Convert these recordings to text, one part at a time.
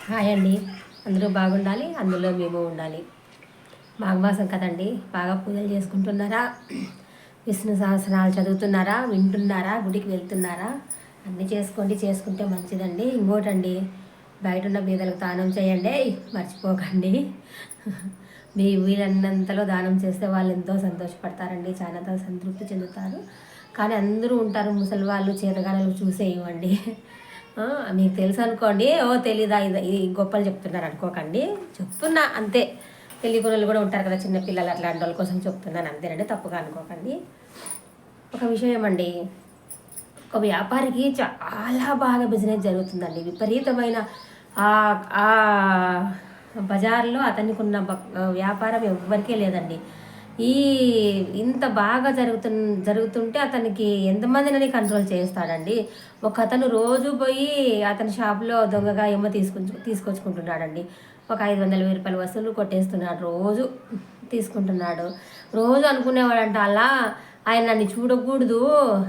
Hi అండి. అందరూ బాగుండాలి, అందులో మేము ఉండాలి. మాఘమాసం కదండి, బాగా పూజలు చేసుకుంటున్నారా? విష్ణు సహస్రనామాలు చదువుతున్నారా? వింటున్నారా? గుడికి వెళ్తున్నారా? అన్నీ చేసుకుంటే మంచిదండి. ఇంకోటండి, బయట ఉన్న బీదలకు దానం చేయండి, మర్చిపోకండి. మీ వీలన్నంతలో దానం చేస్తే వాళ్ళు ఎంతో సంతోషపడతారండి, చాలా సంతృప్తి చెందుతారు. కానీ అందరూ ఉంటారు ముసలి వాళ్ళు, చేతగానలు చూసేయమండి. మీకు తెలుసు అనుకోండి, తెలీదా ఇది ఈ గొప్పలు చెప్తున్నారు అనుకోకండి, చెప్తున్నా అంతే. తెలియని కూడా ఉంటారు కదా, చిన్నపిల్లలు, అట్లాంటి వాళ్ళ కోసం చెప్తున్నాను అంతేనండి, తప్పుగా అనుకోకండి. ఒక విషయం అండి, ఒక వ్యాపారికి చాలా బాగా బిజినెస్ జరుగుతుందండి, విపరీతమైన ఆ బజార్లో అతనికి ఉన్న వ్యాపారం ఎవ్వరికీ లేదండి. ఇంత బాగా జరుగుతుంటే అతనికి ఎంతమందిని కంట్రోల్ చేస్తాడండి. ఒక అతను రోజు పోయి అతని షాప్లో దొంగగా ఏమో తీసుకొచ్చుకుంటున్నాడండి. ఒక 500,000 రూపాయల వస్తువులు కొట్టేస్తున్నాడు, రోజు తీసుకుంటున్నాడు. రోజు అనుకునేవాడంట, అలా ఆయన నన్ను చూడకూడదు,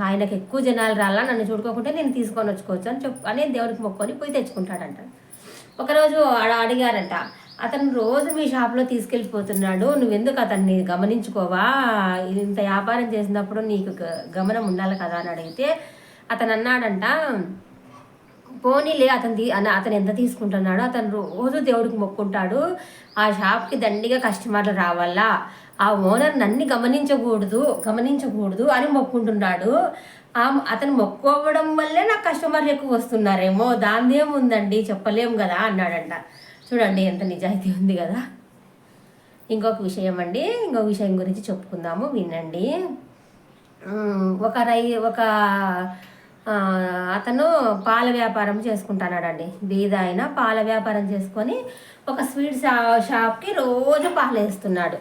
ఆయనకు ఎక్కువ జనాలు రాలా, నన్ను చూడుకోకుంటే నేను తీసుకొని వచ్చుకోవచ్చు అని దేవుడికి మొక్కొని పోయి తెచ్చుకుంటాడంట. ఒకరోజు అడిగారంట, అతను రోజు మీ షాప్లో తీసుకెళ్ళిపోతున్నాడు, నువ్వెందుకు అతన్ని గమనించుకోవా? ఇంత వ్యాపారం చేసినప్పుడు నీకు గమనం ఉండాలి కదా అని అడిగితే అతను అన్నాడంట, పోనీలే అతను ఎంత తీసుకుంటున్నాడో, అతను రోజు దేవుడికి మొక్కుంటాడు, ఆ షాప్కి దండిగా కస్టమర్లు రావాలా, ఆ ఓనర్ నన్ను గమనించకూడదు అని మొక్కుంటున్నాడు. అతను మొక్కోవడం వల్లే నాకు కస్టమర్లు ఎక్కువ వస్తున్నారేమో, దానిదేముందండి, చెప్పలేము కదా అన్నాడంట. చూడండి ఎంత నిజాయితీ ఉంది కదా. ఇంకొక విషయం గురించి చెప్పుకుందాము, వినండి. ఒక అతను పాల వ్యాపారం చేసుకుంటున్నాడండి, బీద అయినా పాల వ్యాపారం చేసుకొని ఒక స్వీట్ షాప్కి రోజు పాలేస్తున్నాడు.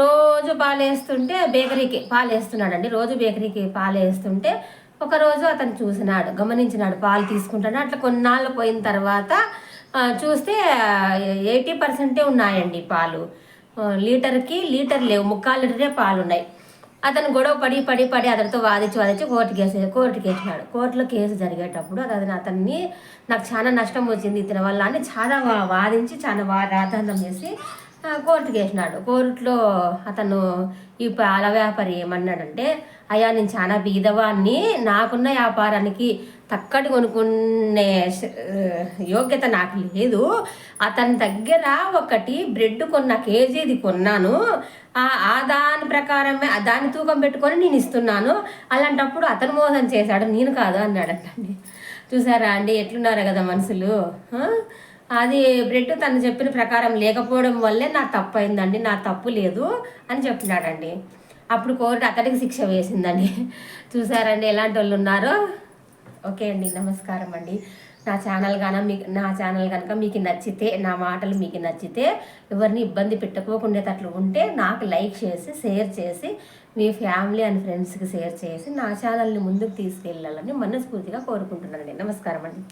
రోజు పాలేస్తుంటే బేకరీకి పాలేస్తున్నాడండి, రోజు బేకరీకి పాలేస్తుంటే ఒకరోజు అతను గమనించినాడు, పాలు తీసుకుంటాడు. అట్లా కొన్నాళ్ళు పోయిన తర్వాత చూస్తే 80% ఉన్నాయండి పాలు, లీటర్ లేవు, 3/4 లీటరే పాలు ఉన్నాయి. అతను గొడవ పడి అతనితో వాదించి కోర్టుకి వేసినాడు. కోర్టులో కేసు జరిగేటప్పుడు అతన్ని నాకు చాలా నష్టం వచ్చింది ఇతని వల్ల అని చాలా వాదించి చాలా రాద్ధాంతం చేసి కోర్టుకి వేసినాడు. కోర్టులో అతను ఈ పాల వ్యాపారి ఏమన్నాడంటే, అయ్యా నేను చాలా బీదవాన్ని, నాకున్న వ్యాపారానికి తక్కటి కొనుక్కునే యోగ్యత నాకు లేదు, అతని దగ్గర ఒకటి బ్రెడ్ కేజీది కొన్నాను, దాని ప్రకారమే దాని తూకం పెట్టుకొని నేను ఇస్తున్నాను, అలాంటప్పుడు అతను మోసం చేశాడు, నేను కాదు అన్నాడంటండి. చూసారా అండి ఎట్లున్నారు కదా మనుషులు. అది బ్రెడ్ తను చెప్పిన ప్రకారం లేకపోవడం వల్లే నా తప్పు అయిందండి, నా తప్పు లేదు అని చెప్పినాడండి. అప్పుడు కోర్టు అతడికి శిక్ష వేసిందండి. చూసారండి ఎలాంటి వాళ్ళు ఉన్నారో. ఓకే అండి, నమస్కారం అండి. నా ఛానల్ కనుక మీకు నచ్చితే, నా మాటలు మీకు నచ్చితే, ఎవరిని ఇబ్బంది పెట్టుకోకుండేటట్లు ఉంటే నాకు లైక్ చేసి షేర్ చేసి మీ ఫ్యామిలీ అండ్ ఫ్రెండ్స్కి షేర్ చేసి నా ఛానల్ని ముందుకు తీసుకెళ్ళాలని మనస్ఫూర్తిగా కోరుకుంటున్నానండి. నమస్కారం అండి.